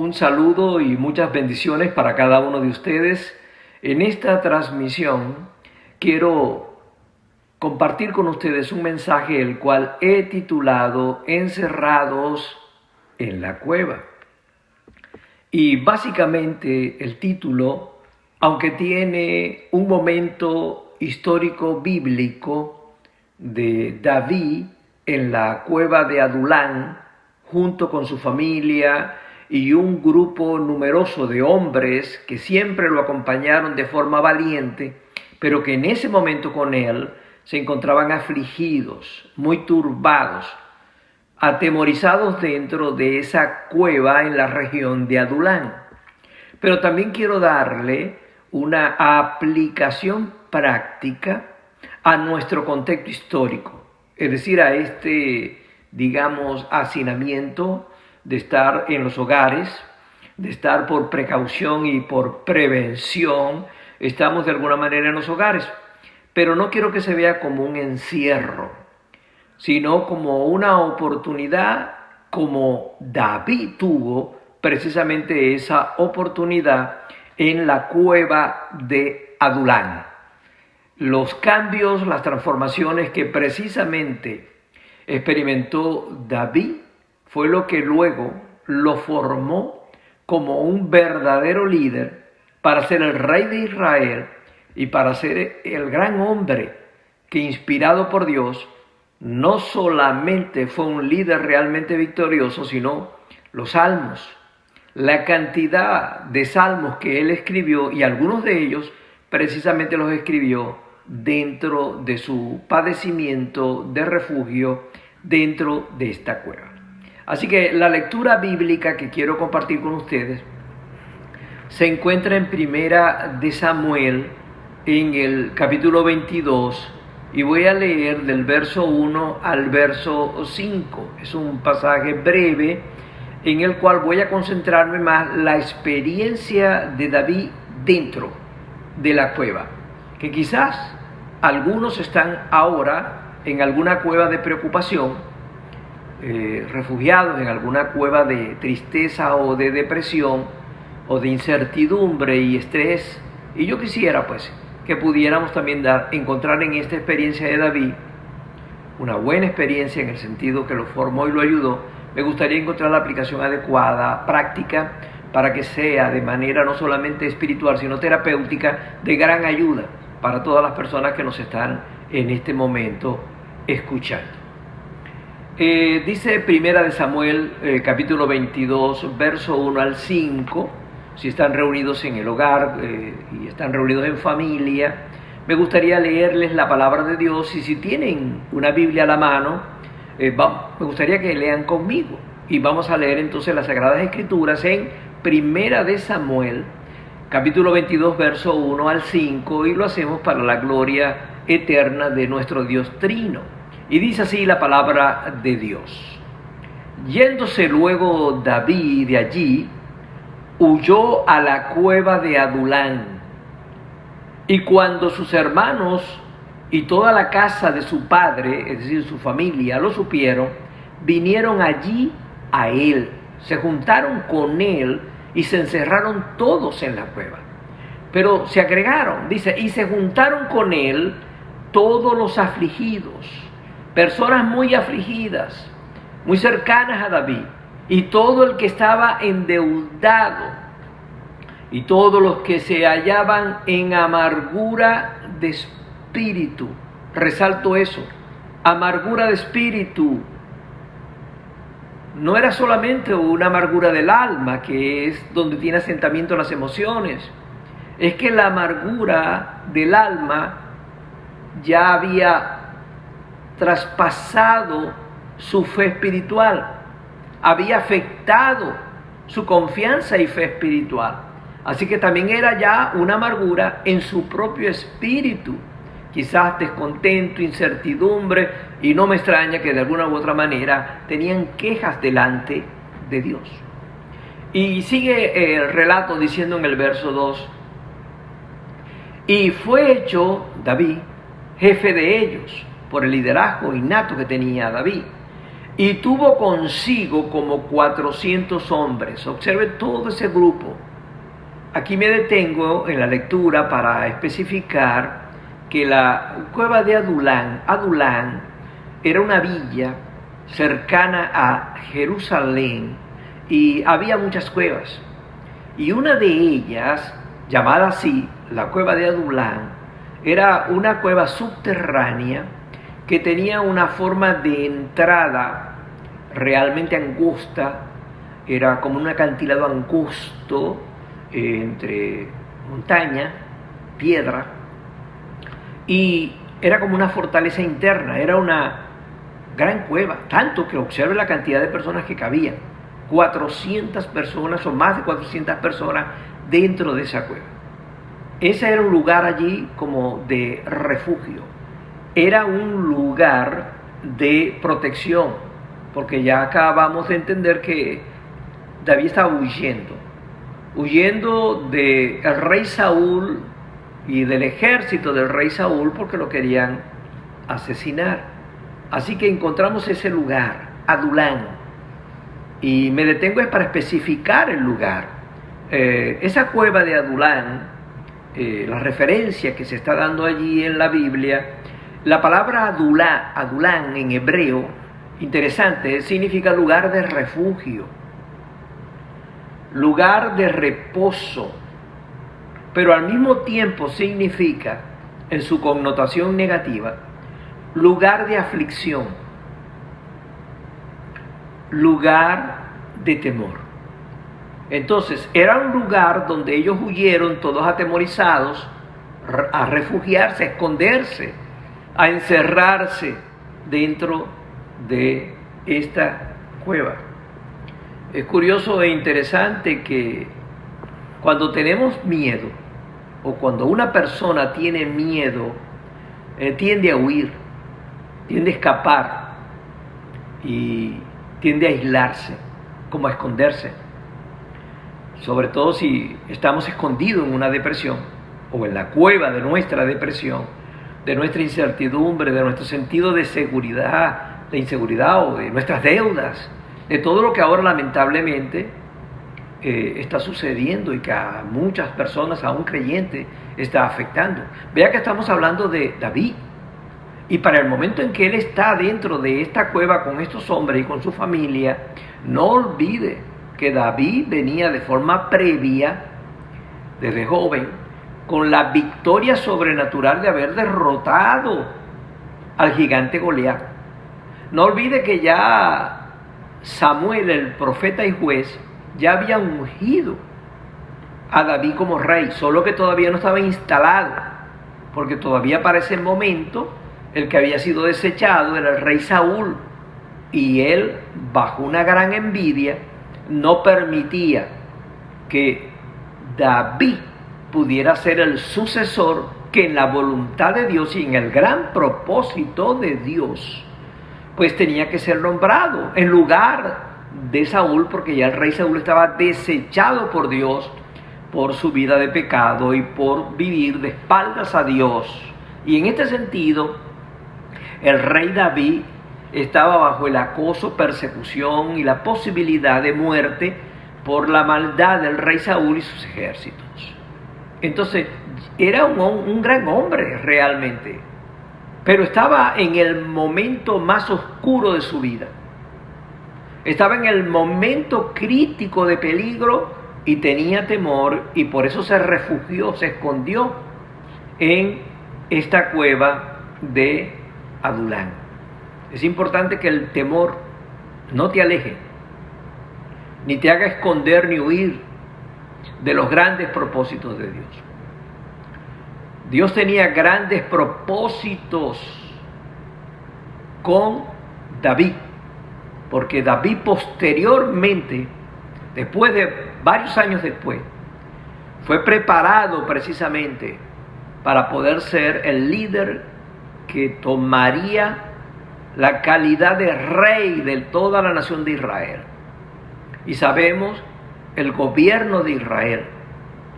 Un saludo y muchas bendiciones para cada uno de ustedes. En esta transmisión quiero compartir con ustedes un mensaje el cual he titulado Encerrados en la cueva. Y básicamente el título, aunque tiene un momento histórico bíblico de David en la cueva de Adulán, junto con su familia y un grupo numeroso de hombres que siempre lo acompañaron de forma valiente, pero que en ese momento con él se encontraban afligidos, muy turbados, atemorizados dentro de esa cueva en la región de Adulán. Pero también quiero darle una aplicación práctica a nuestro contexto histórico, es decir, a este, digamos, hacinamiento de estar en los hogares, de estar por precaución y por prevención, estamos de alguna manera en los hogares, pero no quiero que se vea como un encierro, sino como una oportunidad, como David tuvo precisamente esa oportunidad en la cueva de Adulán. Los cambios, las transformaciones que precisamente experimentó David fue lo que luego lo formó como un verdadero líder para ser el rey de Israel y para ser el gran hombre que, inspirado por Dios, no solamente fue un líder realmente victorioso, sino los salmos, la cantidad de salmos que él escribió, y algunos de ellos precisamente los escribió dentro de su padecimiento de refugio dentro de esta cueva. Así que la lectura bíblica que quiero compartir con ustedes se encuentra en Primera de Samuel, en el capítulo 22, y voy a leer del verso 1 al verso 5. Es un pasaje breve en el cual voy a concentrarme más la experiencia de David dentro de la cueva, que quizás algunos están ahora en alguna cueva de preocupación, refugiados en alguna cueva de tristeza o de depresión o de incertidumbre y estrés, y yo quisiera pues que pudiéramos también encontrar en esta experiencia de David una buena experiencia en el sentido que lo formó y lo ayudó. Me gustaría encontrar la aplicación adecuada, práctica, para que sea de manera no solamente espiritual, sino terapéutica, de gran ayuda para todas las personas que nos están en este momento escuchando. Dice Primera de Samuel, capítulo 22, verso 1 al 5, si están reunidos en el hogar y están reunidos en familia, me gustaría leerles la palabra de Dios, y si tienen una Biblia a la mano, me gustaría que lean conmigo, y vamos a leer entonces las Sagradas Escrituras en Primera de Samuel, capítulo 22, verso 1 al 5, y lo hacemos para la gloria eterna de nuestro Dios Trino. Y dice así la palabra de Dios: Yéndose luego David de allí, huyó a la cueva de Adulán. Y cuando sus hermanos y toda la casa de su padre, es decir, su familia, lo supieron, vinieron allí a él, se juntaron con él y se encerraron todos en la cueva. Pero se agregaron, dice, y se juntaron con él todos los afligidos, personas muy afligidas, muy cercanas a David, y todo el que estaba endeudado, y todos los que se hallaban en amargura de espíritu. Resalto eso, amargura de espíritu. No era solamente una amargura del alma, que es donde tiene asentamiento las emociones. Es que la amargura del alma ya había traspasado su fe espiritual, había afectado su confianza y fe espiritual. Así que también era ya una amargura en su propio espíritu, quizás descontento, incertidumbre, y no me extraña que de alguna u otra manera tenían quejas delante de Dios. Y sigue el relato diciendo en el verso 2, y fue hecho David jefe de ellos por el liderazgo innato que tenía David. y tuvo consigo como 400 hombres. Observe todo ese grupo. Aquí me detengo en la lectura para especificar que la cueva de Adulán era una villa cercana a Jerusalén y había muchas cuevas. Y una de ellas, llamada así, la cueva de Adulán, era una cueva subterránea que tenía una forma de entrada realmente angosta, era como un acantilado angosto entre montaña, piedra, y era como una fortaleza interna, era una gran cueva, tanto que observe la cantidad de personas que cabían, 400 personas o más de 400 personas dentro de esa cueva. Ese era un lugar allí como de refugio, era un lugar de protección, porque ya acabamos de entender que David estaba huyendo del rey Saúl y del ejército del rey Saúl porque lo querían asesinar. Así que encontramos ese lugar, Adulán, y me detengo es para especificar el lugar. Esa cueva de Adulán, la referencia que se está dando allí en la Biblia, la palabra Adulán en hebreo, interesante, significa lugar de refugio, lugar de reposo, pero al mismo tiempo significa, en su connotación negativa, lugar de aflicción, lugar de temor. Entonces, era un lugar donde ellos huyeron todos atemorizados a refugiarse, a esconderse, a encerrarse dentro de esta cueva. Es curioso e interesante que cuando tenemos miedo o cuando una persona tiene miedo, tiende a huir, tiende a escapar y tiende a aislarse, como a esconderse. Sobre todo si estamos escondidos en una depresión o en la cueva de nuestra depresión, de nuestra incertidumbre, de nuestro sentido de seguridad, de inseguridad o de nuestras deudas, de todo lo que ahora lamentablemente está sucediendo y que a muchas personas, aún creyentes, está afectando. Vea que estamos hablando de David. Y para el momento en que él está dentro de esta cueva con estos hombres y con su familia, no olvide que David venía de forma previa, desde joven, con la victoria sobrenatural de haber derrotado al gigante Goliat. No olvide que ya Samuel, el profeta y juez, ya había ungido a David como rey, solo que todavía no estaba instalado, porque todavía para ese momento el que había sido desechado era el rey Saúl, y él, bajo una gran envidia, no permitía que David pudiera ser el sucesor que en la voluntad de Dios y en el gran propósito de Dios, pues tenía que ser nombrado en lugar de Saúl, porque ya el rey Saúl estaba desechado por Dios por su vida de pecado y por vivir de espaldas a Dios. Y en este sentido, el rey David estaba bajo el acoso, persecución y la posibilidad de muerte por la maldad del rey Saúl y sus ejércitos. Entonces, era un gran hombre realmente, pero estaba en el momento más oscuro de su vida. Estaba en el momento crítico de peligro y tenía temor, y por eso se refugió, se escondió en esta cueva de Adulán. Es importante que el temor no te aleje, ni te haga esconder ni huir de los grandes propósitos de Dios. Dios tenía grandes propósitos con David, porque David posteriormente, después de varios años después, fue preparado precisamente para poder ser el líder que tomaría la calidad de rey de toda la nación de Israel. Y sabemos el gobierno de Israel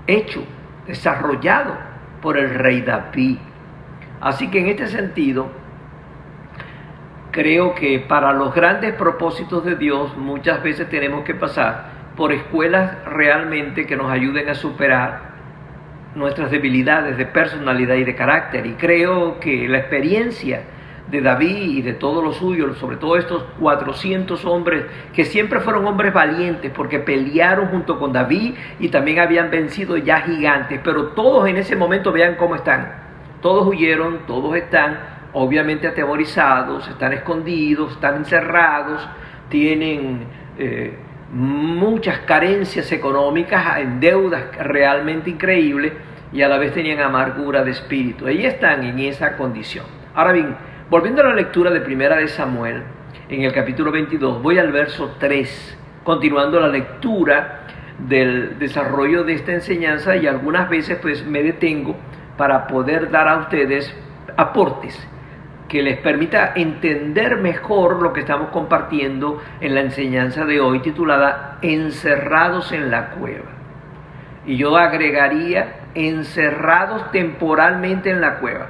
hecho, desarrollado por el rey David. Así que en este sentido, creo que para los grandes propósitos de Dios muchas veces tenemos que pasar por escuelas realmente que nos ayuden a superar nuestras debilidades de personalidad y de carácter. Y creo que la experiencia de David y de todos los suyos, sobre todo estos 400 hombres que siempre fueron hombres valientes porque pelearon junto con David y también habían vencido ya gigantes, pero todos en ese momento, vean cómo están, todos huyeron, todos están obviamente atemorizados, están escondidos, están encerrados, tienen muchas carencias económicas, en deudas realmente increíbles, y a la vez tenían amargura de espíritu. Ahí están en esa condición. Ahora bien, volviendo a la lectura de Primera de Samuel, en el capítulo 22, voy al verso 3, continuando la lectura del desarrollo de esta enseñanza, y algunas veces pues me detengo para poder dar a ustedes aportes que les permita entender mejor lo que estamos compartiendo en la enseñanza de hoy, titulada Encerrados en la cueva. Y yo agregaría encerrados temporalmente en la cueva,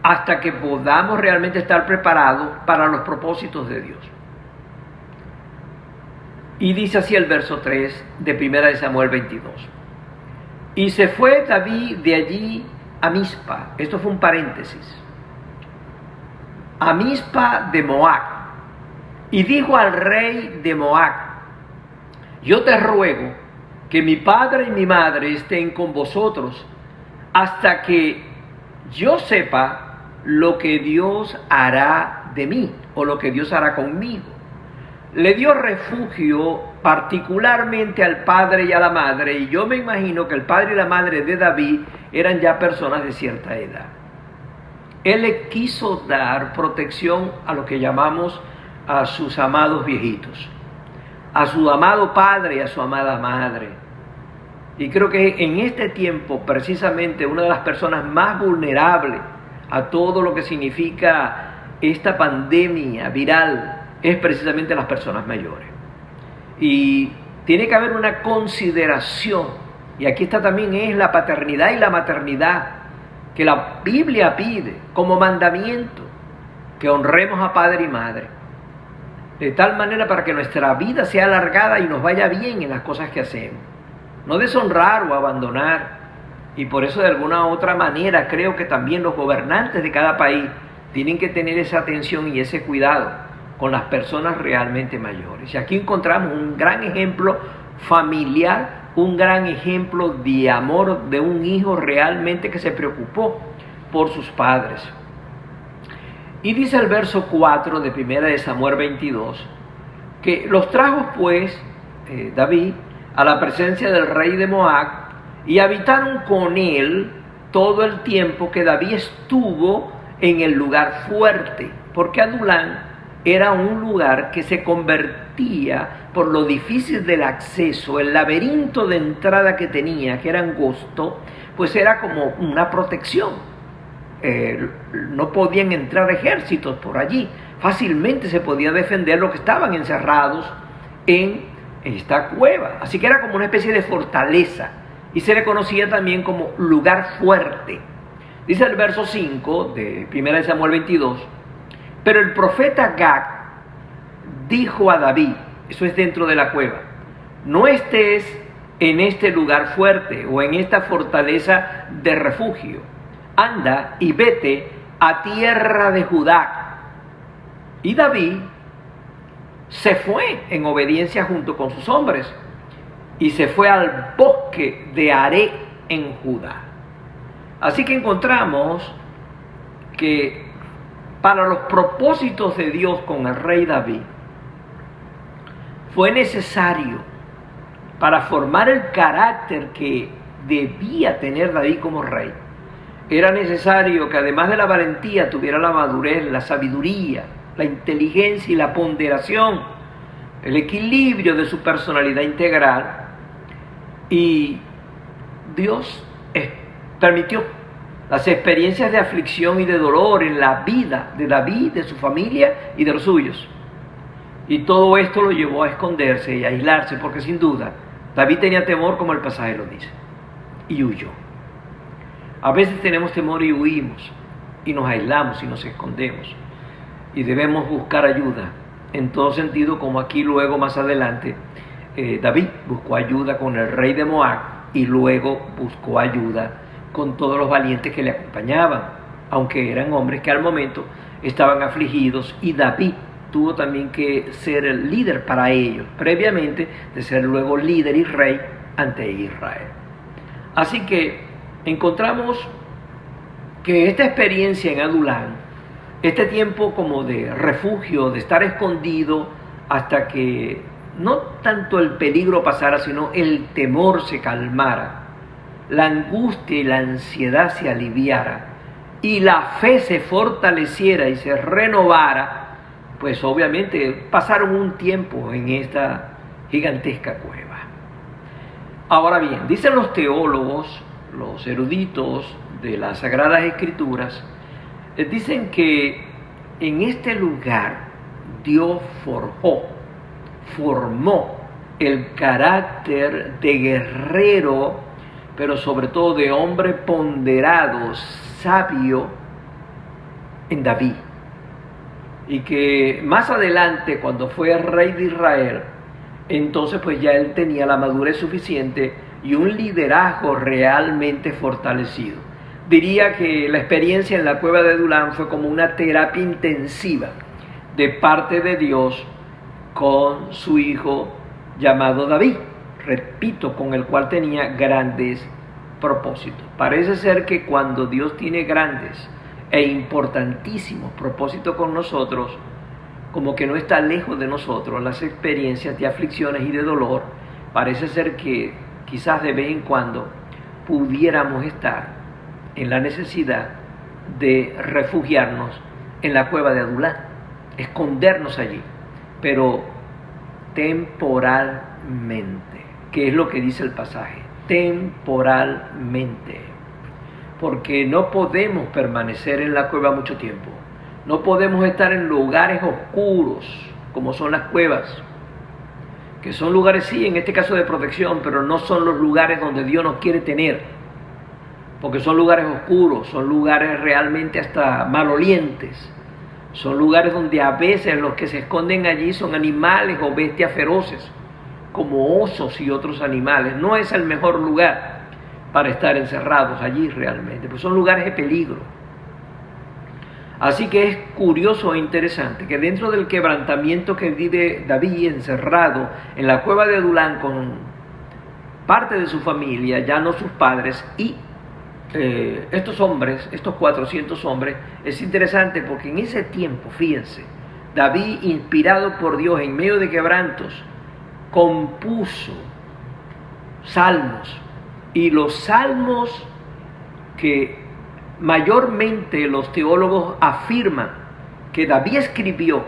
hasta que podamos realmente estar preparados para los propósitos de Dios. Y dice así el verso 3 de 1 Samuel 22. Y se fue David de allí a Mizpa, esto fue un paréntesis, a Mizpa de Moab, y dijo al rey de Moab: yo te ruego que mi padre y mi madre estén con vosotros hasta que yo sepa lo que Dios hará de mí, o lo que Dios hará conmigo. Le dio refugio particularmente al padre y a la madre, y yo me imagino que el padre y la madre de David eran ya personas de cierta edad. Él le quiso dar protección a lo que llamamos a sus amados viejitos, a su amado padre y a su amada madre. Y creo que en este tiempo, precisamente, una de las personas más vulnerables a todo lo que significa esta pandemia viral es precisamente las personas mayores. Y tiene que haber una consideración, y aquí está también, es la paternidad y la maternidad, que la Biblia pide como mandamiento, que honremos a padre y madre, de tal manera para que nuestra vida sea alargada y nos vaya bien en las cosas que hacemos. No deshonrar o abandonar. Y por eso, de alguna u otra manera, creo que también los gobernantes de cada país tienen que tener esa atención y ese cuidado con las personas realmente mayores. Y aquí encontramos un gran ejemplo familiar, un gran ejemplo de amor de un hijo realmente que se preocupó por sus padres. Y dice el verso 4 de 1 Samuel 22, que los trajo pues David a la presencia del rey de Moab, y habitaron con él todo el tiempo que David estuvo en el lugar fuerte, porque Adulán era un lugar que se convertía, por lo difícil del acceso, el laberinto de entrada que tenía, que era angosto, pues era como una protección. No podían entrar ejércitos por allí, fácilmente se podía defender los que estaban encerrados en esta cueva. Así que era como una especie de fortaleza, y se le conocía también como lugar fuerte. Dice el verso 5 de 1 Samuel 22, pero el profeta Gad dijo a David, eso es dentro de la cueva: no estés en este lugar fuerte o en esta fortaleza de refugio, anda y vete a tierra de Judá. Y David se fue en obediencia junto con sus hombres, y se fue al bosque de Haré en Judá. Así que encontramos que para los propósitos de Dios con el rey David, fue necesario, para formar el carácter que debía tener David como rey, era necesario que además de la valentía tuviera la madurez, la sabiduría, la inteligencia y la ponderación, el equilibrio de su personalidad integral. Y Dios permitió las experiencias de aflicción y de dolor en la vida de David, de su familia y de los suyos. Y todo esto lo llevó a esconderse y a aislarse, porque sin duda David tenía temor, como el pasaje lo dice, y huyó. A veces tenemos temor y huimos, y nos aislamos y nos escondemos. Y debemos buscar ayuda, en todo sentido, como aquí luego más adelante David buscó ayuda con el rey de Moab y luego buscó ayuda con todos los valientes que le acompañaban, aunque eran hombres que al momento estaban afligidos, y David tuvo también que ser el líder para ellos, previamente de ser luego líder y rey ante Israel. Así que encontramos que esta experiencia en Adulán, este tiempo como de refugio, de estar escondido hasta que no tanto el peligro pasara, sino el temor se calmara, la angustia y la ansiedad se aliviara y la fe se fortaleciera y se renovara, pues obviamente pasaron un tiempo en esta gigantesca cueva. Ahora bien, dicen los teólogos, los eruditos de las Sagradas Escrituras, dicen que en este lugar Dios formó el carácter de guerrero, pero sobre todo de hombre ponderado, sabio, en David. Y que más adelante, cuando fue rey de Israel, entonces pues ya él tenía la madurez suficiente y un liderazgo realmente fortalecido. Diría que la experiencia en la cueva de Adulán fue como una terapia intensiva de parte de Dios con su hijo llamado David, repito, con el cual tenía grandes propósitos. Parece ser que cuando Dios tiene grandes e importantísimos propósitos con nosotros, como que no está lejos de nosotros las experiencias de aflicciones y de dolor. Parece ser que quizás de vez en cuando pudiéramos estar en la necesidad de refugiarnos en la cueva de Adulán, escondernos allí, pero temporalmente, que es lo que dice el pasaje, temporalmente, porque no podemos permanecer en la cueva mucho tiempo. No podemos estar en lugares oscuros, como son las cuevas, que son lugares, sí, en este caso de protección, pero no son los lugares donde Dios nos quiere tener, porque son lugares oscuros, son lugares realmente hasta malolientes, son lugares donde a veces los que se esconden allí son animales o bestias feroces, como osos y otros animales. No es el mejor lugar para estar encerrados allí realmente, pues son lugares de peligro. Así que es curioso e interesante que dentro del quebrantamiento que vive David encerrado en la cueva de Adulán con parte de su familia, ya no sus padres, y estos hombres, estos 400 hombres, es interesante porque en ese tiempo, fíjense, David, inspirado por Dios en medio de quebrantos, compuso salmos, y los salmos que mayormente los teólogos afirman que David escribió,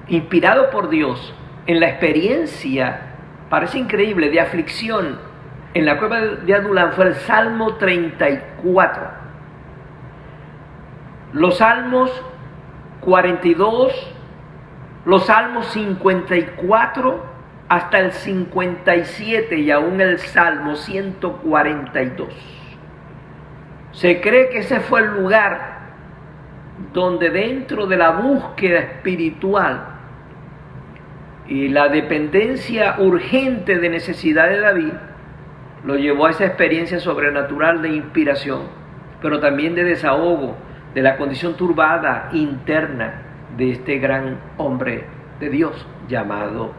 inspirado por Dios, en la experiencia, parece increíble, de aflicción en la cueva de Adulán, fue el Salmo 34. Los Salmos 42, los Salmos 54 hasta el 57 y aún el Salmo 142. Se cree que ese fue el lugar donde, dentro de la búsqueda espiritual y la dependencia urgente de necesidad de David, lo llevó a esa experiencia sobrenatural de inspiración, pero también de desahogo de la condición turbada interna de este gran hombre de Dios llamado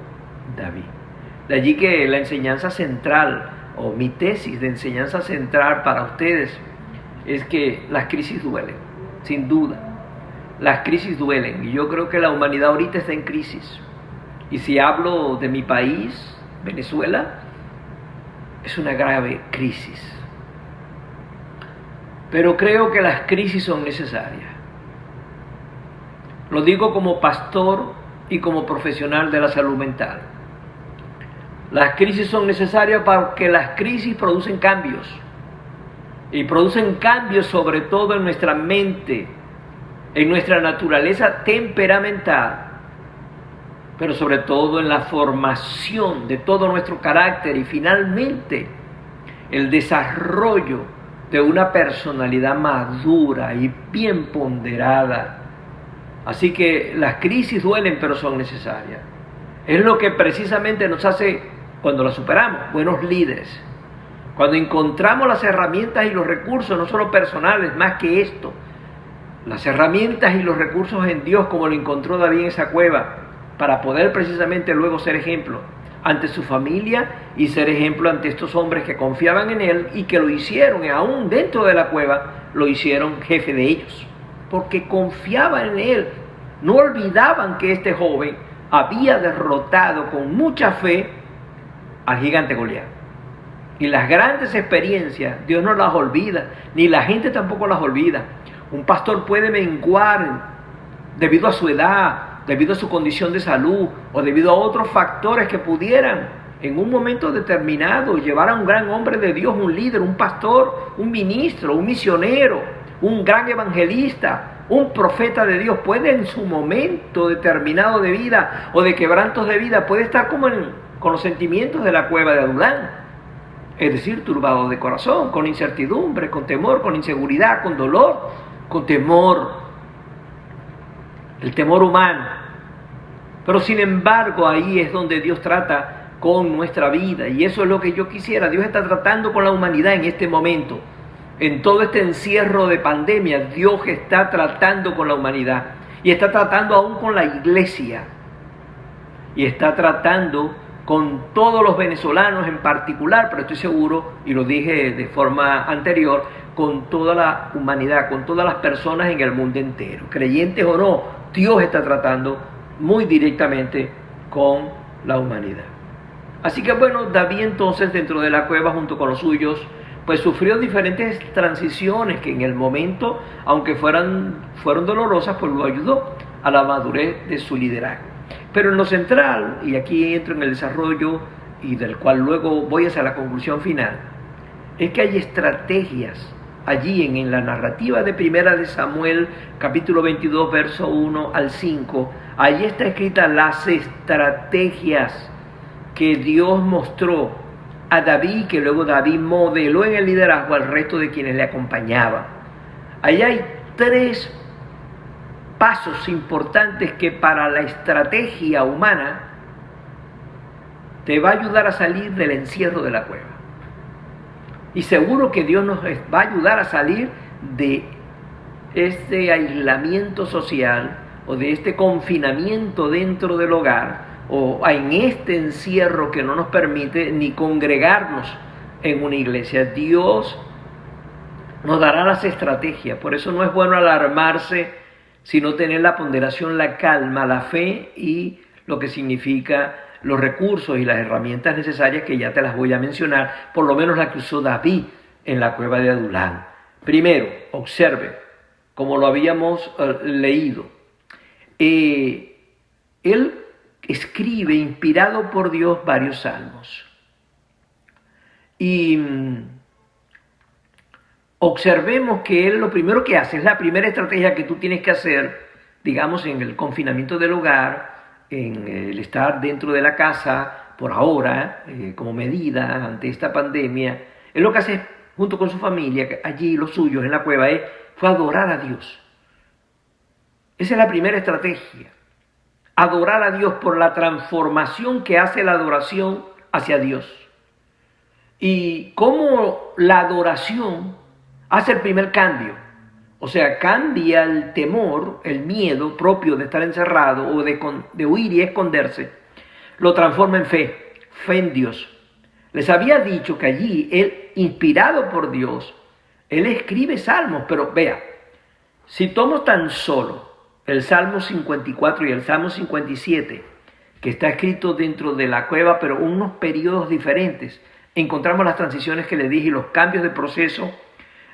David. De allí que la enseñanza central, o mi tesis de enseñanza central para ustedes, es que las crisis duelen, sin duda. Las crisis duelen, y yo creo que la humanidad ahorita está en crisis. Y si hablo de mi país, Venezuela, es una grave crisis. Pero creo que las crisis son necesarias. Lo digo como pastor y como profesional de la salud mental. Las crisis son necesarias porque las crisis producen cambios. Y producen cambios sobre todo en nuestra mente, en nuestra naturaleza temperamental, pero sobre todo en la formación de todo nuestro carácter y finalmente el desarrollo de una personalidad madura y bien ponderada. Así que las crisis duelen, pero son necesarias. Es lo que precisamente nos hace, cuando las superamos, buenos líderes. Cuando encontramos las herramientas y los recursos, no solo personales, más que esto, las herramientas y los recursos en Dios, como lo encontró David en esa cueva, para poder precisamente luego ser ejemplo ante su familia y ser ejemplo ante estos hombres que confiaban en él y que lo hicieron, y aún dentro de la cueva, lo hicieron jefe de ellos, porque confiaban en él. No olvidaban que este joven había derrotado con mucha fe al gigante Goliat. Y las grandes experiencias, Dios no las olvida, ni la gente tampoco las olvida. Un pastor puede menguar debido a su edad, debido a su condición de salud o debido a otros factores que pudieran en un momento determinado llevar a un gran hombre de Dios, un líder, un pastor, un ministro, un misionero, un gran evangelista, un profeta de Dios, puede en su momento determinado de vida o de quebrantos de vida, puede estar como con los sentimientos de la cueva de Adulán, es decir, turbado de corazón, con incertidumbre, con temor, con inseguridad, con dolor, con temor, el temor humano. Pero sin embargo, ahí es donde Dios trata con nuestra vida, y eso es lo que yo quisiera. Dios está tratando con la humanidad en este momento. En todo este encierro de pandemia, Dios está tratando con la humanidad, y está tratando aún con la iglesia, y está tratando con todos los venezolanos en particular, pero estoy seguro, y lo dije de forma anterior, con toda la humanidad, con todas las personas en el mundo entero, creyentes o no. Dios está tratando muy directamente con la humanidad. Así que bueno, David entonces dentro de la cueva junto con los suyos, pues sufrió diferentes transiciones que en el momento, aunque fueron dolorosas, pues lo ayudó a la madurez de su liderazgo. Pero en lo central, y aquí entro en el desarrollo y del cual luego voy hacia la conclusión final, es que hay estrategias allí en la narrativa de Primera de Samuel, capítulo 22, verso 1 al 5, allí está escrita las estrategias que Dios mostró a David, que luego David modeló en el liderazgo al resto de quienes le acompañaban. Allí hay 3 pasos importantes que para la estrategia humana te va a ayudar a salir del encierro de la cueva. Y seguro que Dios nos va a ayudar a salir de este aislamiento social o de este confinamiento dentro del hogar o en este encierro que no nos permite ni congregarnos en una iglesia. Dios nos dará las estrategias. Por eso no es bueno alarmarse, sino tener la ponderación, la calma, la fe y lo que significa los recursos y las herramientas necesarias, que ya te las voy a mencionar, por lo menos la que usó David en la cueva de Adulán. Primero, observe, como lo habíamos leído, él escribe, inspirado por Dios, varios salmos. Y observemos que él lo primero que hace, es la primera estrategia que tú tienes que hacer, digamos, en el confinamiento del hogar, en el estar dentro de la casa por ahora, como medida ante esta pandemia. Él lo que hace junto con su familia, allí los suyos en la cueva, fue adorar a Dios. Esa es la primera estrategia, adorar a Dios por la transformación que hace la adoración hacia Dios. Y cómo la adoración hace el primer cambio. O sea, cambia el temor, el miedo propio de estar encerrado o de huir y esconderse, lo transforma en fe, fe en Dios. Les había dicho que allí él, inspirado por Dios, él escribe salmos, pero vea, si tomo tan solo el Salmo 54 y el Salmo 57, que está escrito dentro de la cueva, pero unos periodos diferentes, encontramos las transiciones que le dije y los cambios de proceso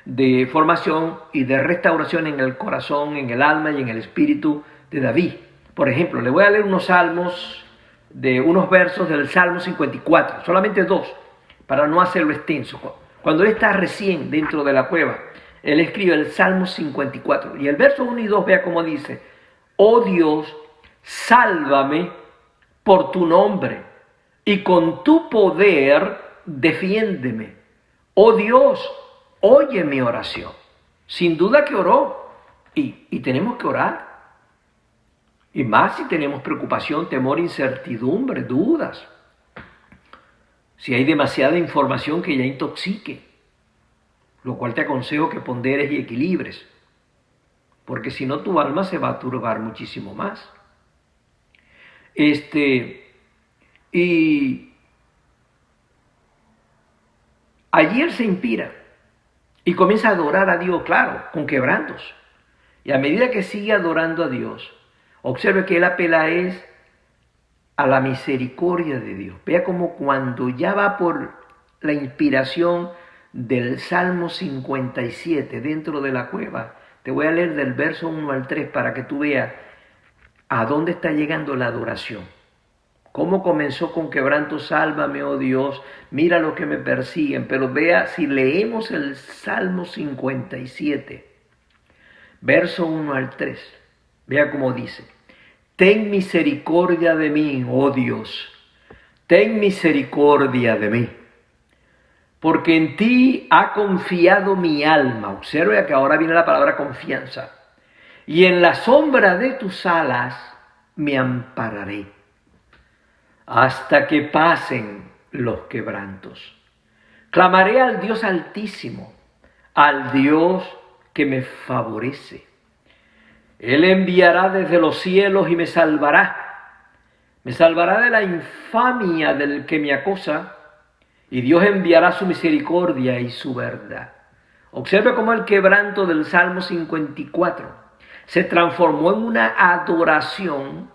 de formación y de restauración en el corazón, en el alma y en el espíritu de David. Por ejemplo, le voy a leer unos salmos, de unos versos del Salmo 54, solamente 2, para no hacerlo extenso. Cuando él está recién dentro de la cueva, él escribe el Salmo 54, y el verso 1 y 2, vea cómo dice: oh Dios, sálvame por tu nombre, y con tu poder defiéndeme. Oh Dios, oye mi oración. Sin duda que oró y tenemos que orar. Y más si tenemos preocupación, temor, incertidumbre, dudas. Si hay demasiada información que ya intoxique, lo cual te aconsejo que ponderes y equilibres, porque si no tu alma se va a turbar muchísimo más. Y allí él se inspira y comienza a adorar a Dios, claro, con quebrantos. Y a medida que sigue adorando a Dios, observe que él apela es a la misericordia de Dios. Vea como cuando ya va por la inspiración del Salmo 57 dentro de la cueva, te voy a leer del verso 1 al 3 para que tú veas a dónde está llegando la adoración. Cómo comenzó con quebranto, sálvame, oh Dios, mira lo que me persiguen. Pero vea, si leemos el Salmo 57, verso 1 al 3, vea cómo dice: ten misericordia de mí, oh Dios, ten misericordia de mí, porque en ti ha confiado mi alma. Observe que ahora viene la palabra confianza. Y en la sombra de tus alas me ampararé hasta que pasen los quebrantos. Clamaré al Dios Altísimo, al Dios que me favorece. Él enviará desde los cielos y me salvará. Me salvará de la infamia del que me acosa, y Dios enviará su misericordia y su verdad. Observe cómo el quebranto del Salmo 54 se transformó en una adoración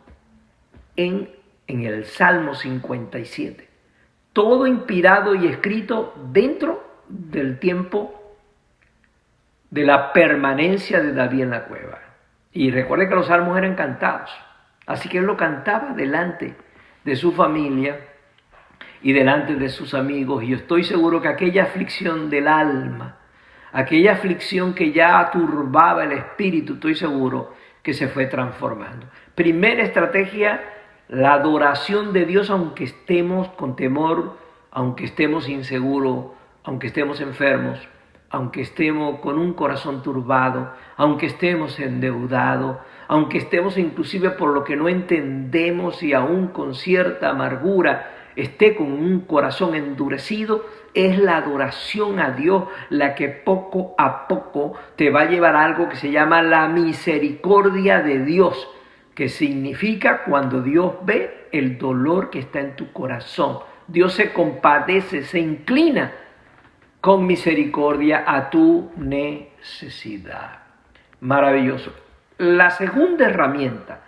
en el Salmo 57. Todo inspirado y escrito dentro del tiempo de la permanencia de David en la cueva. Y recuerde que los salmos eran cantados. Así que él lo cantaba delante de su familia y delante de sus amigos. Y yo estoy seguro que aquella aflicción del alma, aquella aflicción que ya turbaba el espíritu, estoy seguro que se fue transformando. Primera estrategia, la adoración de Dios aunque estemos con temor, aunque estemos inseguros, aunque estemos enfermos, aunque estemos con un corazón turbado, aunque estemos endeudados, aunque estemos inclusive por lo que no entendemos y aún con cierta amargura, esté con un corazón endurecido, es la adoración a Dios la que poco a poco te va a llevar a algo que se llama la misericordia de Dios, que significa cuando Dios ve el dolor que está en tu corazón. Dios se compadece, se inclina con misericordia a tu necesidad. Maravilloso. La segunda herramienta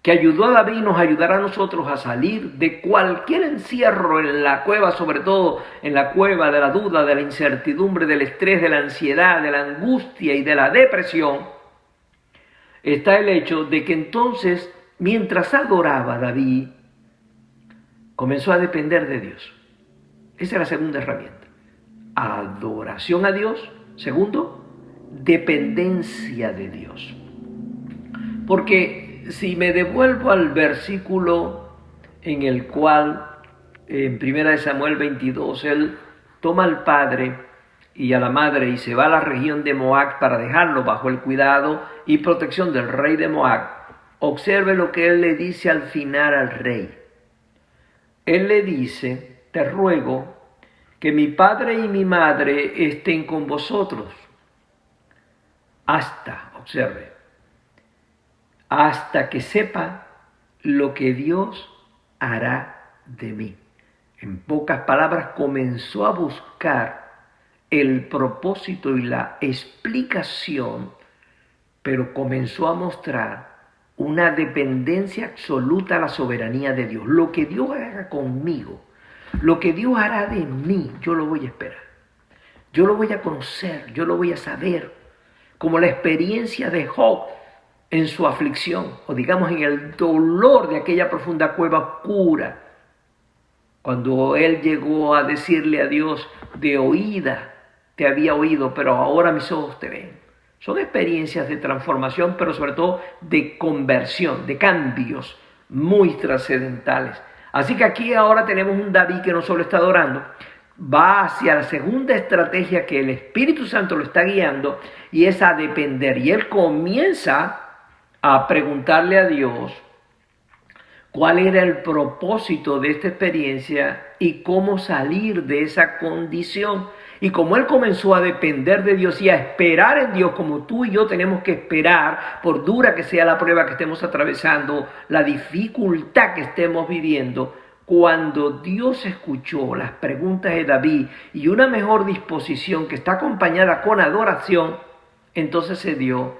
que ayudó a David y nos ayudará a nosotros a salir de cualquier encierro en la cueva, sobre todo en la cueva de la duda, de la incertidumbre, del estrés, de la ansiedad, de la angustia y de la depresión, está el hecho de que entonces, mientras adoraba David, comenzó a depender de Dios. Esa es la segunda herramienta. Adoración a Dios. Segundo, dependencia de Dios. Porque si me devuelvo al versículo en el cual, en 1 Samuel 22, él toma al padre y a la madre y se va a la región de Moab para dejarlo bajo el cuidado y protección del rey de Moab. Observe lo que él le dice al final al rey. Él le dice: te ruego que mi padre y mi madre estén con vosotros hasta que sepa lo que Dios hará de mí. En pocas palabras, comenzó a buscar el propósito y la explicación, pero comenzó a mostrar una dependencia absoluta a la soberanía de Dios. Lo que Dios haga conmigo, lo que Dios hará de mí, yo lo voy a esperar. Yo lo voy a conocer, yo lo voy a saber. Como la experiencia de Job en su aflicción, o digamos en el dolor de aquella profunda cueva oscura, cuando él llegó a decirle a Dios: de oída te había oído, pero ahora mis ojos te ven. Son experiencias de transformación, pero sobre todo de conversión, de cambios muy trascendentales. Así que aquí ahora tenemos un David que no solo está adorando, va hacia la segunda estrategia que el Espíritu Santo lo está guiando, y es a depender. Y él comienza a preguntarle a Dios cuál era el propósito de esta experiencia y cómo salir de esa condición. Y como él comenzó a depender de Dios y a esperar en Dios, como tú y yo tenemos que esperar, por dura que sea la prueba que estemos atravesando, la dificultad que estemos viviendo, cuando Dios escuchó las preguntas de David y una mejor disposición que está acompañada con adoración, entonces se dio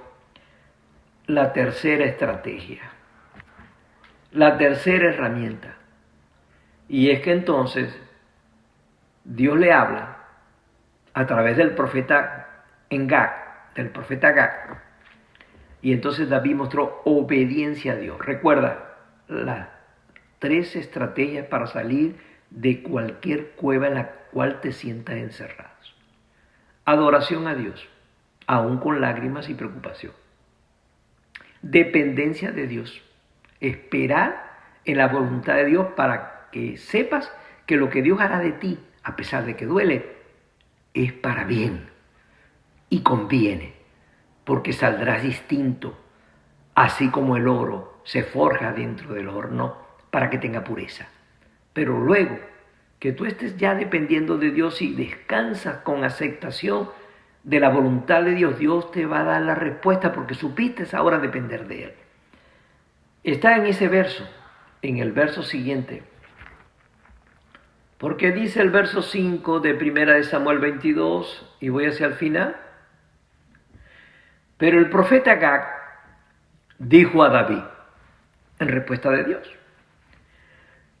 la tercera estrategia, la tercera herramienta. Y es que entonces Dios le habla a través del profeta del profeta Gad. Y entonces David mostró obediencia a Dios. Recuerda las 3 estrategias para salir de cualquier cueva en la cual te sientas encerrado. Adoración a Dios, aún con lágrimas y preocupación. Dependencia de Dios. Esperar en la voluntad de Dios para que sepas que lo que Dios hará de ti, a pesar de que duele, es para bien y conviene, porque saldrás distinto, así como el oro se forja dentro del horno para que tenga pureza. Pero luego que tú estés ya dependiendo de Dios y descansas con aceptación de la voluntad de Dios, Dios te va a dar la respuesta porque supiste ahora depender de Él. Está en ese verso, en el verso siguiente. Porque dice el verso 5 de 1 Samuel 22, y voy hacia el final. Pero el profeta Gad dijo a David, en respuesta de Dios: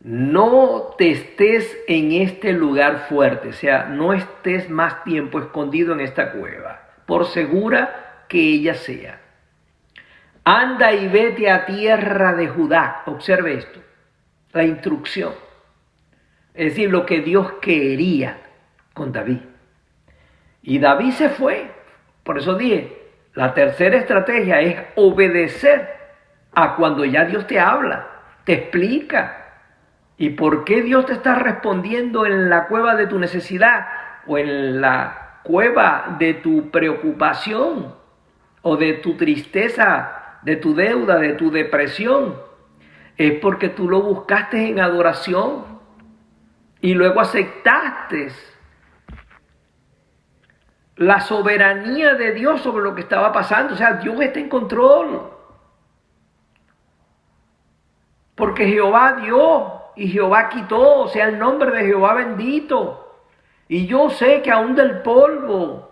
no te estés en este lugar fuerte, o sea, no estés más tiempo escondido en esta cueva, por segura que ella sea. Anda y vete a tierra de Judá. Observe esto, la instrucción. Es decir, lo que Dios quería con David. Y David se fue. Por eso dije, la tercera estrategia es obedecer a cuando ya Dios te habla, te explica. ¿Y por qué Dios te está respondiendo en la cueva de tu necesidad o en la cueva de tu preocupación o de tu tristeza, de tu deuda, de tu depresión? Es porque tú lo buscaste en adoración y luego aceptaste la soberanía de Dios sobre lo que estaba pasando. O sea, Dios está en control. Porque Jehová dio y Jehová quitó, sea el nombre de Jehová bendito. Y yo sé que aún del polvo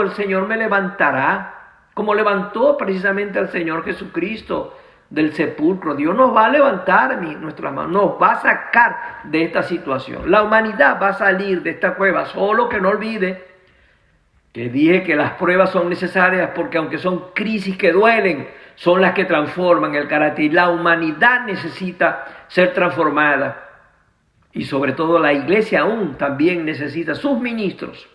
el Señor me levantará, como levantó precisamente al Señor Jesucristo del sepulcro. Dios nos va a levantar nuestras manos, nos va a sacar de esta situación. La humanidad va a salir de esta cueva, solo que no olvide que dije que las pruebas son necesarias porque aunque son crisis que duelen, son las que transforman el carácter. Y la humanidad necesita ser transformada. Y sobre todo la iglesia aún también necesita sus ministros.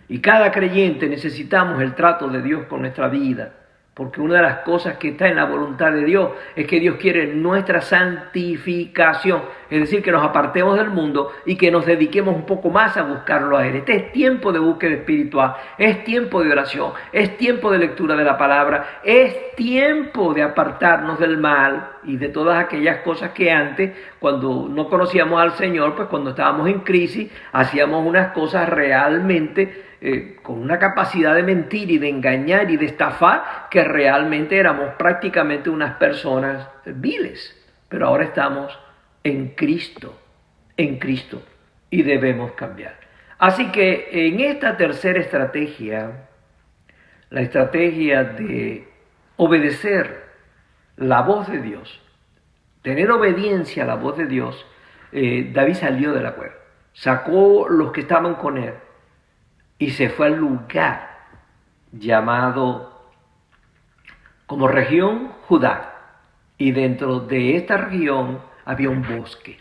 Y cada creyente necesitamos el trato de Dios con nuestra vida. Porque una de las cosas que está en la voluntad de Dios es que Dios quiere nuestra santificación. Es decir, que nos apartemos del mundo y que nos dediquemos un poco más a buscarlo a Él. Este es tiempo de búsqueda espiritual, es tiempo de oración, es tiempo de lectura de la palabra, es tiempo de apartarnos del mal y de todas aquellas cosas que antes, cuando no conocíamos al Señor, pues cuando estábamos en crisis, hacíamos unas cosas realmente con una capacidad de mentir y de engañar y de estafar, que realmente éramos prácticamente unas personas viles. Pero ahora estamos en Cristo, y debemos cambiar. Así que en esta tercera estrategia, la estrategia de obedecer la voz de Dios, tener obediencia a la voz de Dios, David salió de la cueva, sacó los que estaban con él, y se fue al lugar llamado como región Judá. Y dentro de esta región había un bosque.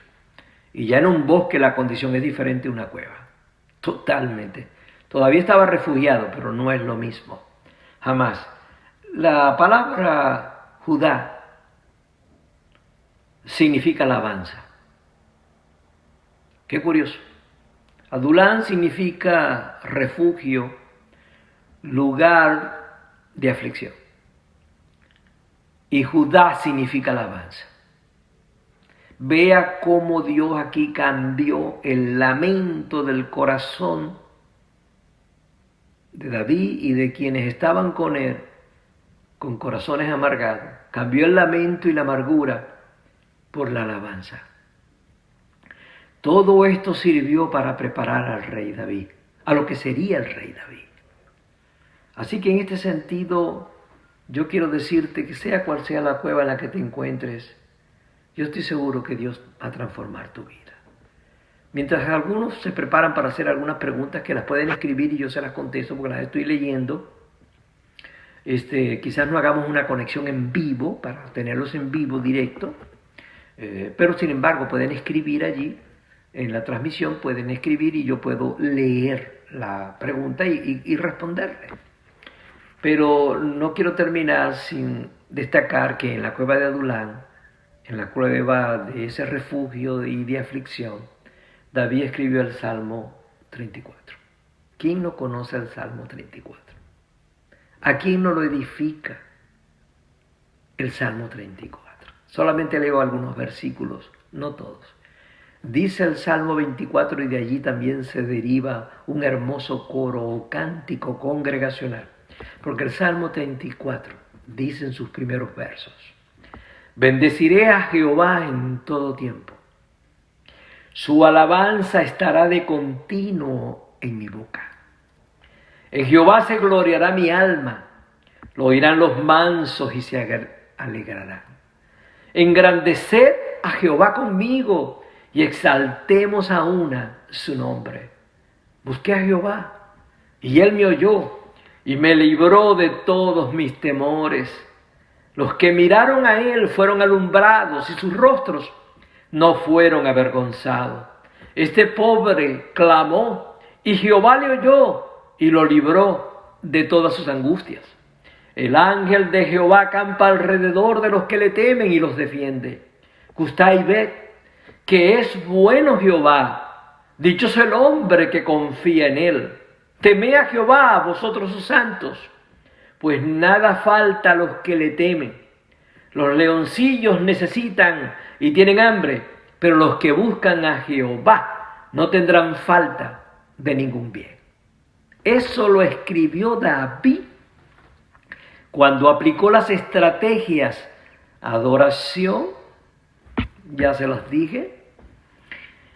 Y ya en un bosque la condición es diferente a una cueva. Totalmente. Todavía estaba refugiado, pero no es lo mismo. Jamás. La palabra Judá significa alabanza. Qué curioso. Adulán significa refugio, lugar de aflicción. Y Judá significa alabanza. Vea cómo Dios aquí cambió el lamento del corazón de David y de quienes estaban con él, con corazones amargados. Cambió el lamento y la amargura por la alabanza. Todo esto sirvió para preparar al rey David, a lo que sería el rey David. Así que en este sentido, yo quiero decirte que sea cual sea la cueva en la que te encuentres, yo estoy seguro que Dios va a transformar tu vida. Mientras algunos se preparan para hacer algunas preguntas que las pueden escribir y yo se las contesto porque las estoy leyendo, quizás no hagamos una conexión en vivo para tenerlos en vivo directo, pero sin embargo pueden escribir allí en la transmisión, pueden escribir y yo puedo leer la pregunta y responderle. Pero no quiero terminar sin destacar que en la cueva de Adulán, en la cueva de ese refugio y de aflicción, David escribió el Salmo 34. ¿Quién no conoce el Salmo 34? ¿A quién no lo edifica el Salmo 34? Solamente leo algunos versículos, no todos. Dice el Salmo 24 y de allí también se deriva un hermoso coro o cántico congregacional. Porque el Salmo 34 dice en sus primeros versos: bendeciré a Jehová en todo tiempo. Su alabanza estará de continuo en mi boca. En Jehová se gloriará mi alma, lo oirán los mansos y se alegrarán. Engrandeced a Jehová conmigo y exaltemos a una su nombre. Busqué a Jehová y él me oyó y me libró de todos mis temores. Los que miraron a él fueron alumbrados y sus rostros no fueron avergonzados. Este pobre clamó y Jehová le oyó y lo libró de todas sus angustias. El ángel de Jehová acampa alrededor de los que le temen y los defiende. Gustad y ved que es bueno Jehová. Dichoso el hombre que confía en él. Temed a Jehová, vosotros sus santos, pues nada falta a los que le temen. Los leoncillos necesitan y tienen hambre, pero los que buscan a Jehová no tendrán falta de ningún bien. Eso lo escribió David cuando aplicó las estrategias: adoración, ya se las dije,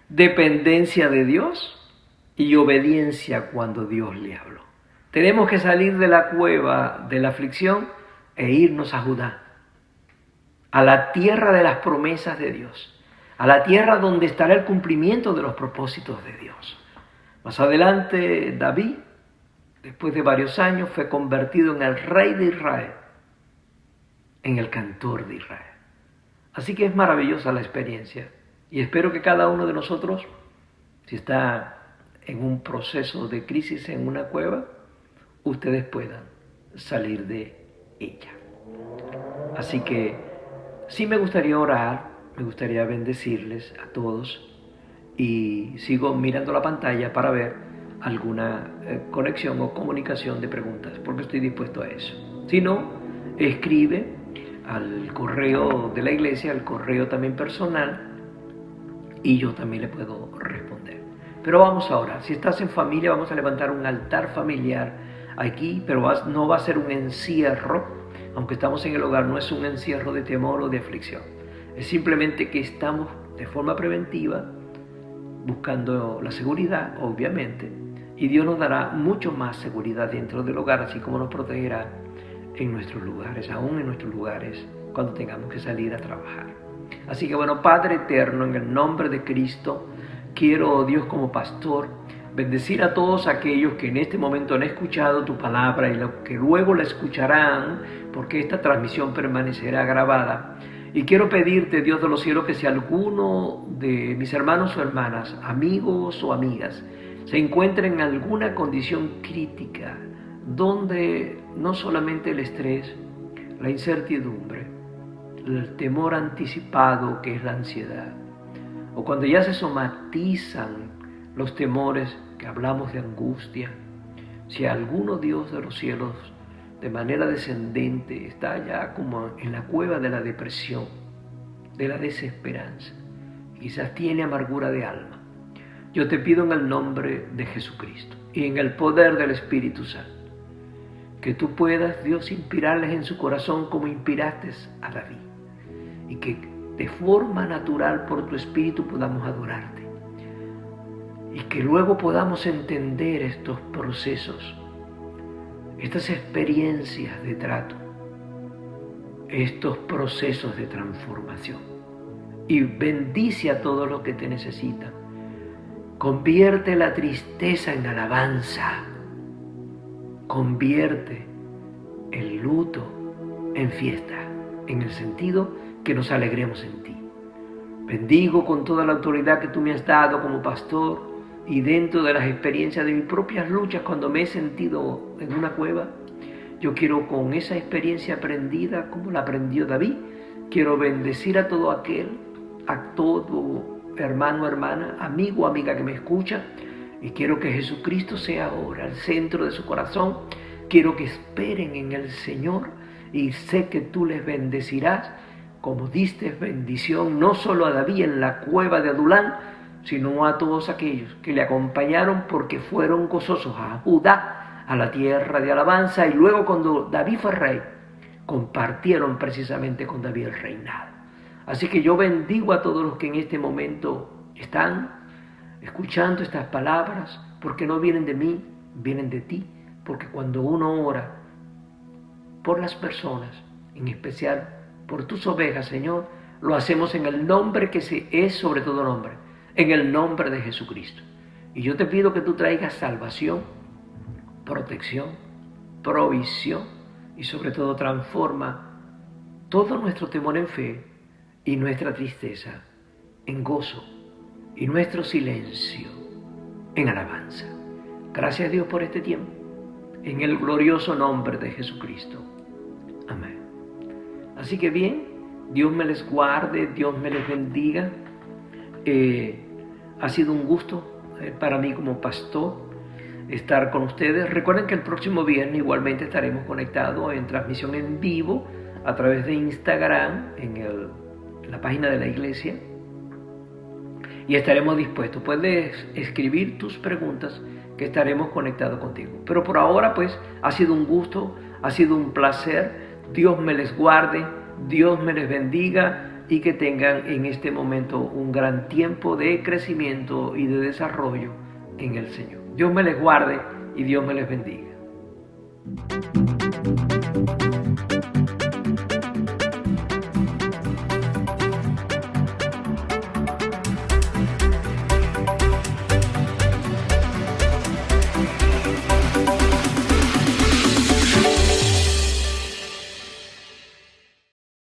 dependencia de Dios y obediencia cuando Dios le habló. Tenemos que salir de la cueva de la aflicción e irnos a Judá, a la tierra de las promesas de Dios, a la tierra donde estará el cumplimiento de los propósitos de Dios. Más adelante, David, después de varios años, fue convertido en el rey de Israel, en el cantor de Israel. Así que es maravillosa la experiencia y espero que cada uno de nosotros, si está en un proceso de crisis en una cueva, ustedes puedan salir de ella. Así que sí me gustaría orar, me gustaría bendecirles a todos y sigo mirando la pantalla para ver alguna conexión o comunicación de preguntas, porque estoy dispuesto a eso. Si no, escribe al correo de la iglesia, al correo también personal, y yo también le puedo responder. Pero vamos ahora, si estás en familia, vamos a levantar un altar familiar aquí, pero no va a ser un encierro, aunque estamos en el hogar, no es un encierro de temor o de aflicción. Es simplemente que estamos de forma preventiva buscando la seguridad, obviamente, y Dios nos dará mucho más seguridad dentro del hogar, así como nos protegerá en nuestros lugares, aún en nuestros lugares, cuando tengamos que salir a trabajar. Así que bueno, Padre eterno, en el nombre de Cristo, quiero, Dios, como pastor, bendecir a todos aquellos que en este momento han escuchado tu palabra y los que luego la escucharán, porque esta transmisión permanecerá grabada. Y quiero pedirte, Dios de los cielos, que si alguno de mis hermanos o hermanas, amigos o amigas, se encuentra en alguna condición crítica, donde no solamente el estrés, la incertidumbre, el temor anticipado que es la ansiedad, o cuando ya se somatizan los temores, que hablamos de angustia. Si alguno, Dios de los cielos, de manera descendente, está ya como en la cueva de la depresión, de la desesperanza, quizás tiene amargura de alma, yo te pido en el nombre de Jesucristo y en el poder del Espíritu Santo, que tú puedas, Dios, inspirarles en su corazón como inspiraste a David, y que de forma natural por tu Espíritu podamos adorarte, y que luego podamos entender estos procesos, estas experiencias de trato, estos procesos de transformación, y bendice a todos los que te necesitan. Convierte la tristeza en alabanza, convierte el luto en fiesta, en el sentido que nos alegremos en ti. Bendigo con toda la autoridad que tú me has dado como pastor, y dentro de las experiencias de mis propias luchas, cuando me he sentido en una cueva, yo quiero, con esa experiencia aprendida, como la aprendió David, quiero bendecir a todo aquel, a todo hermano, hermana, amigo, amiga que me escucha, y quiero que Jesucristo sea ahora el centro de su corazón. Quiero que esperen en el Señor, y sé que tú les bendecirás como diste bendición no solo a David en la cueva de Adulán, sino a todos aquellos que le acompañaron porque fueron gozosos, a Judá, a la tierra de alabanza, y luego cuando David fue rey, compartieron precisamente con David el reinado. Así que yo bendigo a todos los que en este momento están escuchando estas palabras, porque no vienen de mí, vienen de ti, porque cuando uno ora por las personas, en especial por tus ovejas, Señor, lo hacemos en el nombre que es sobre todo nombre, en el nombre de Jesucristo. Y yo te pido que tú traigas salvación, protección, provisión, y sobre todo transforma todo nuestro temor en fe y nuestra tristeza en gozo y nuestro silencio en alabanza. Gracias a Dios por este tiempo, en el glorioso nombre de Jesucristo. Amén. Así que bien, Dios me les guarde, Dios me les bendiga. Ha sido un gusto para mí como pastor estar con ustedes. Recuerden que el próximo viernes igualmente estaremos conectados en transmisión en vivo a través de Instagram, en la página de la iglesia, y estaremos dispuestos. Puedes escribir tus preguntas, que estaremos conectados contigo. Pero por ahora, pues, ha sido un gusto, ha sido un placer. Dios me les guarde, Dios me les bendiga, y que tengan en este momento un gran tiempo de crecimiento y de desarrollo en el Señor. Dios me les guarde y Dios me les bendiga.